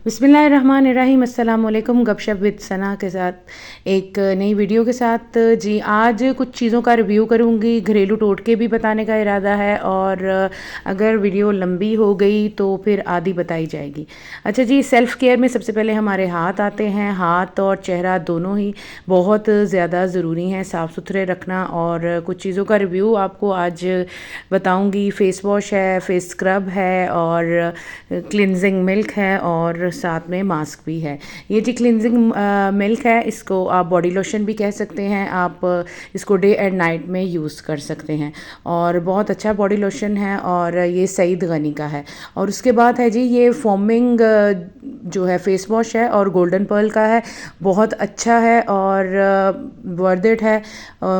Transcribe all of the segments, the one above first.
बिस्मिल्लाहिर्रहमानिर्रहीम। अस्सलाम वालेकुम। गपशप विद सना के साथ एक नई वीडियो के साथ जी आज कुछ चीज़ों का रिव्यू करूँगी, घरेलू टोटके भी बताने का इरादा है और अगर वीडियो लंबी हो गई तो फिर आधी बताई जाएगी। अच्छा जी, सेल्फ़ केयर में सबसे पहले हमारे हाथ आते हैं। हाथ और चेहरा दोनों ही बहुत ज़्यादा ज़रूरी हैं साफ़ सुथरे रखना, और कुछ चीज़ों का रिव्यू आपको आज बताऊँगी। फ़ेस वॉश है, फ़ेस स्क्रब है और क्लिनजिंग मिल्क है और साथ में मास्क भी है। ये जी क्लिनजिंग मिल्क है, इसको आप बॉडी लोशन भी कह सकते हैं। आप इसको डे एंड नाइट में यूज़ कर सकते हैं और बहुत अच्छा बॉडी लोशन है और ये सईद गनी का है। और उसके बाद है जी ये फोमिंग जो है फेस वॉश है और गोल्डन पर्ल का है, बहुत अच्छा है और वर्थ इट है।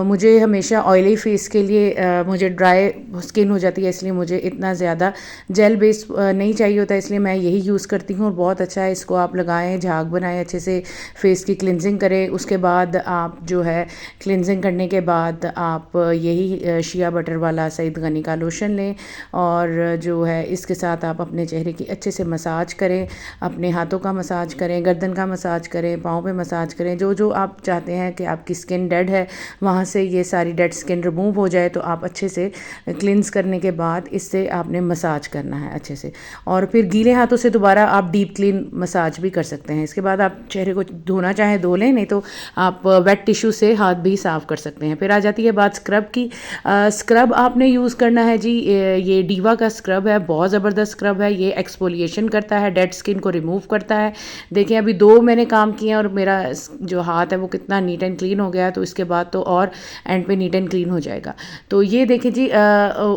मुझे हमेशा ऑयली फेस के लिए मुझे ड्राई स्किन हो जाती है, इसलिए मुझे इतना ज़्यादा जेल बेस नहीं चाहिए होता, इसलिए मैं यही यूज़ करती हूँ और बहुत अच्छा है। इसको आप लगाएं, झाग बनाएं, अच्छे से फेस की क्लिनजिंग करें। उसके बाद आप जो है क्लिनजिंग करने के बाद आप यही शिया बटर वाला सईद गनी का लोशन लें और जो है इसके साथ आप अपने चेहरे की अच्छे से मसाज करें, अपने हाथों का मसाज करें, गर्दन का मसाज करें, पाँव पे मसाज करें। जो जो आप चाहते हैं कि आपकी स्किन डेड है वहाँ से ये सारी डेड स्किन रिमूव हो जाए, तो आप अच्छे से क्लिनज़ करने के बाद इससे आपने मसाज करना है अच्छे से। और फिर गीले हाथों से दोबारा आप डीप क्लीन मसाज भी कर सकते हैं। इसके बाद आप चेहरे को धोना चाहे धो लें, नहीं तो आप वेट टिश्यू से हाथ भी साफ़ कर सकते हैं। फिर आ जाती है बात स्क्रब की। स्क्रब आपने यूज़ करना है जी, ये डीवा का स्क्रब है, बहुत ज़बरदस्त स्क्रब है। ये एक्सफोलिएशन करता है, डेड स्किन को रिमूव करता है। देखिए अभी 2 मैंने काम किए और मेरा जो हाथ है वो कितना नीट एंड क्लीन हो गया, तो इसके बाद तो और एंड पे नीट एंड क्लीन हो जाएगा। तो ये देखिए जी,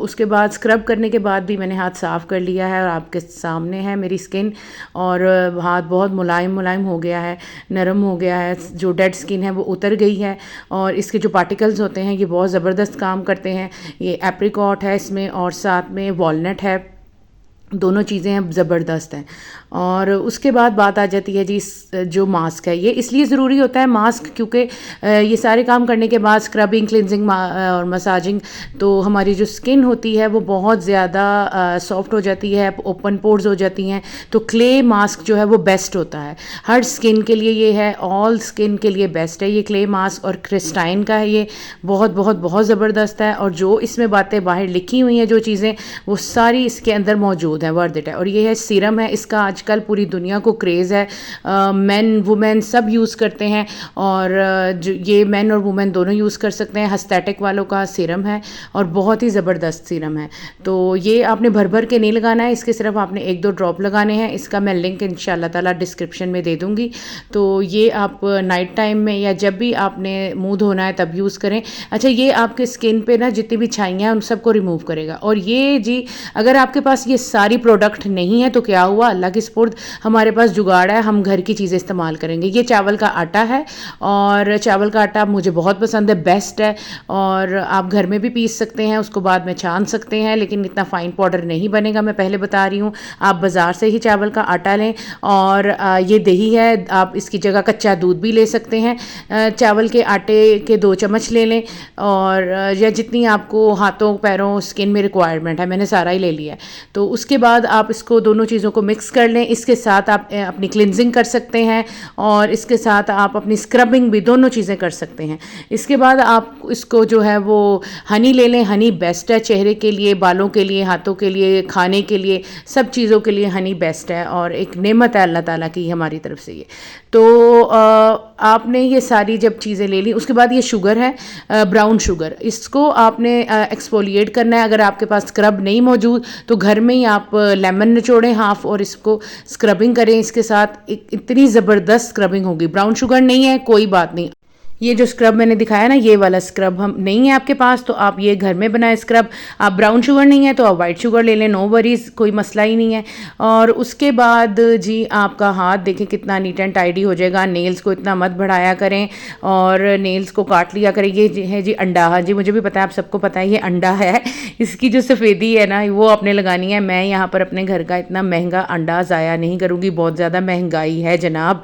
उसके बाद स्क्रब करने के बाद भी मैंने हाथ साफ़ कर लिया है और आपके सामने है मेरी स्किन, और हाथ बहुत मुलायम मुलायम हो गया है, नरम हो गया है, जो डेड स्किन है वो उतर गई है। और इसके जो पार्टिकल्स होते हैं ये बहुत ज़बरदस्त काम करते हैं। ये एप्रिकॉट है इसमें और साथ में वॉलनट है, दोनों चीज़ें हैं ज़बरदस्त हैं। और उसके बाद बात आ जाती है जी जो मास्क है, ये इसलिए ज़रूरी होता है मास्क क्योंकि ये सारे काम करने के बाद स्क्रबिंग, क्लिनजिंग और मसाजिंग, तो हमारी जो स्किन होती है वो बहुत ज़्यादा सॉफ्ट हो जाती है, ओपन पोर्स हो जाती हैं। तो क्ले मास्क जो है वो बेस्ट होता है हर स्किन के लिए, ये है ऑल स्किन के लिए बेस्ट है ये क्ले मास्क। और क्रिस्टाइन का है, ये बहुत बहुत बहुत ज़बरदस्त है। और जो इसमें बातें बाहर लिखी हुई हैं, जो चीज़ें, वो सारी इसके अंदर मौजूद है, वर्थ इट है। और ये है सीरम है, इसका आजकल पूरी दुनिया को क्रेज़ है, मेन वुमेन सब यूज़ करते हैं और जो ये मेन और वुमेन दोनों यूज़ कर सकते हैं। हस्टैटिक वालों का सीरम है और बहुत ही ज़बरदस्त सीरम है। तो ये आपने भर भर के नहीं लगाना है, इसके सिर्फ आपने 1-2 ड्रॉप लगाने हैं। इसका मैं लिंक इंशाल्लाह ताला डिस्क्रिप्शन में दे दूँगी। तो ये आप नाइट टाइम में या जब भी आपने मुँह धोना है तब यूज़ करें। अच्छा, ये आपके स्किन पे ना जितनी भी छाइयाँ हैं उन सबको रिमूव करेगा। और ये जी अगर आपके पास ये सारी प्रोडक्ट नहीं है तो क्या हुआ, अल्लाह की सुपुर्द, हमारे पास जुगाड़ है, हम घर की चीज़ें इस्तेमाल करेंगे। ये चावल का आटा है और चावल का आटा मुझे बहुत पसंद है, बेस्ट है। और आप घर में भी पीस सकते हैं, उसको बाद में छान सकते हैं, लेकिन इतना फाइन पाउडर नहीं बनेगा, मैं पहले बता रही हूँ। आप बाज़ार से ही चावल का आटा लें और ये दही है, आप इसकी जगह कच्चा दूध भी ले सकते हैं। चावल के आटे के 2 चम्मच ले लें और या जितनी आपको हाथों पैरों स्किन में रिक्वायरमेंट है, मैंने सारा ही ले लिया है। तो उसके बाद आप इसको दोनों चीज़ों को मिक्स कर लें। इसके साथ आप अपनी क्लिनजिंग कर सकते हैं और इसके साथ आप अपनी स्क्रबिंग भी, दोनों चीज़ें कर सकते हैं। इसके बाद आप इसको जो है वो हनी ले लें। हनी बेस्ट है चेहरे के लिए, बालों के लिए, हाथों के लिए, खाने के लिए, सब चीज़ों के लिए हनी बेस्ट है और एक नेमत है अल्लाह ताला की हमारी तरफ से ये। तो आपने ये सारी जब चीज़ें ले ली, उसके बाद ये शुगर है, ब्राउन शुगर, इसको आपने एक्सफोलिएट करना है। अगर आपके पास स्क्रब नहीं मौजूद तो घर में ही आप लेमन निचोड़ें हाफ और इसको स्क्रबिंग करें। इसके साथ इतनी ज़बरदस्त स्क्रबिंग होगी। ब्राउन शुगर नहीं है कोई बात नहीं, ये जो स्क्रब मैंने दिखाया ना, ये वाला स्क्रब हम नहीं है आपके पास तो आप ये घर में बनाए स्क्रब। आप ब्राउन शुगर नहीं है तो आप वाइट शुगर ले लें, नो वरीज़, कोई मसला ही नहीं है। और उसके बाद जी आपका हाथ देखें कितना नीट एंड टाइडी हो जाएगा। नेल्स को इतना मत बढ़ाया करें और नेल्स को काट लिया करें। ये है जी अंडा, हाँ जी मुझे भी पता है, आप सबको पता है ये अंडा है। इसकी जो सफ़ेदी है ना वो आपने लगानी है। मैं यहाँ पर अपने घर का इतना महंगा अंडा ज़ाया नहीं करूँगी, बहुत ज़्यादा महंगाई है जनाब।